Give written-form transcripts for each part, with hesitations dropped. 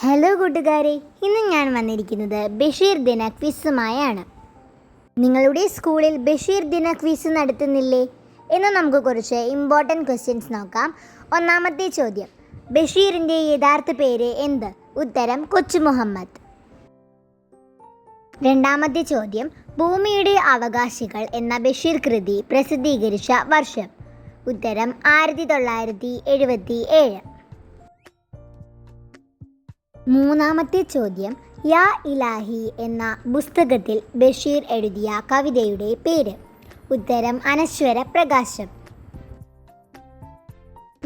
Hello കൂട്ടുകാരെ, ഇന്ന് ഞാൻ വന്നിരിക്കുന്നത് ബഷീർ ദിന ക്വിസുമായാണ്. നിങ്ങളുടെ സ്കൂളിൽ ബഷീർ ദിന ക്വിസ് നടത്തുന്നില്ലേ? എന്ന് നമുക്ക് കുറച്ച് ഇമ്പോർട്ടൻറ്റ് ക്വസ്റ്റ്യൻസ് നോക്കാം. ഒന്നാമത്തെ ചോദ്യം, ബഷീറിൻ്റെ യഥാർത്ഥ പേര് എന്ത്? ഉത്തരം കൊച്ചു മുഹമ്മദ്. രണ്ടാമത്തെ ചോദ്യം, ഭൂമിയുടെ അവകാശികൾ എന്ന ബഷീർ കൃതി പ്രസിദ്ധീകരിച്ച വർഷം? ഉത്തരം 1977. മൂന്നാമത്തെ ചോദ്യം, യാ ഇലാഹി എന്ന പുസ്തകത്തിൽ ബഷീർ എഴുതിയ കവിതയുടെ പേര്? ഉത്തരം അനശ്വര പ്രകാശം.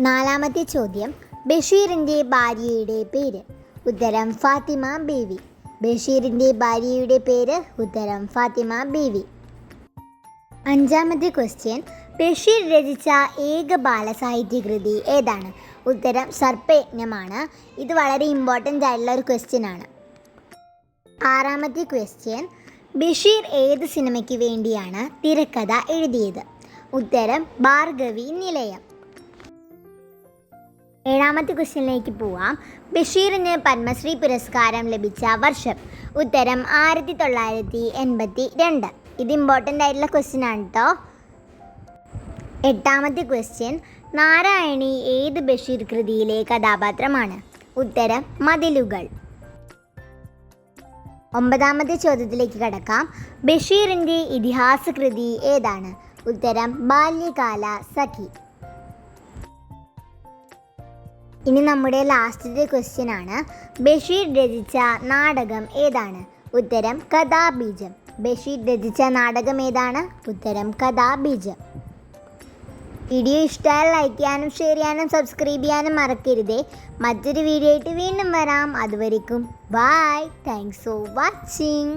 നാലാമത്തെ ചോദ്യം, ബഷീറിൻ്റെ ഭാര്യയുടെ പേര്? ഉത്തരം ഫാത്തിമ ബീവി. ബഷീറിൻ്റെ ഭാര്യയുടെ പേര്? ഉത്തരം ഫാത്തിമ ബീവി. അഞ്ചാമത്തെ ക്വസ്റ്റ്യൻ, ബഷീർ രചിച്ച ഏക ബാലസാഹിത്യ കൃതി ഏതാണ്? ഉത്തരം സർപ്പയജ്ഞമാണ്. ഇത് വളരെ ഇമ്പോർട്ടൻ്റ് ആയിട്ടുള്ള ഒരു ക്വസ്റ്റ്യൻ ആണ്. ആറാമത്തെ ക്വസ്റ്റ്യൻ, ബഷീർ ഏത് സിനിമയ്ക്ക് വേണ്ടിയാണ് തിരക്കഥ എഴുതിയത്? ഉത്തരം ഭാർഗവി നിലയം. ഏഴാമത്തെ ക്വസ്റ്റ്യനിലേക്ക് പോവാം. ബഷീറിന് പത്മശ്രീ പുരസ്കാരം ലഭിച്ച വർഷം? ഉത്തരം 1982. ഇത് ഇമ്പോർട്ടൻ്റ് ആയിട്ടുള്ള ക്വസ്റ്റ്യൻ ആണ് കേട്ടോ. എട്ടാമത്തെ ക്വസ്റ്റ്യൻ, നാരായണി ഏത് ബഷീർ കൃതിയിലെ കഥാപാത്രമാണ്? ഉത്തരം മതിലുകൾ. ഒമ്പതാമത്തെ ചോദ്യത്തിലേക്ക് കടക്കാം. ബഷീറിൻ്റെ ഇതിഹാസ കൃതി ഏതാണ്? ഉത്തരം ബാല്യകാല സഖി. ഇനി നമ്മുടെ ലാസ്റ്റത്തെ ക്വസ്റ്റ്യൻ ആണ്, ബഷീർ രചിച്ച നാടകം ഏതാണ്? ഉത്തരം കഥാബീജം. ബഷീർ രചിച്ച നാടകം ഏതാണ്? ഉത്തരം കഥാബീജം. വീഡിയോ ഇഷ്ടമായാൽ ലൈക്ക് ചെയ്യാനും ഷെയർ ചെയ്യാനും സബ്സ്ക്രൈബ് ചെയ്യാനും മറക്കരുതേ. മറ്റൊരു വീഡിയോ ആയിട്ട് വീണ്ടും വരാം. അതുവരേക്കും ബൈ. Thanks for watching.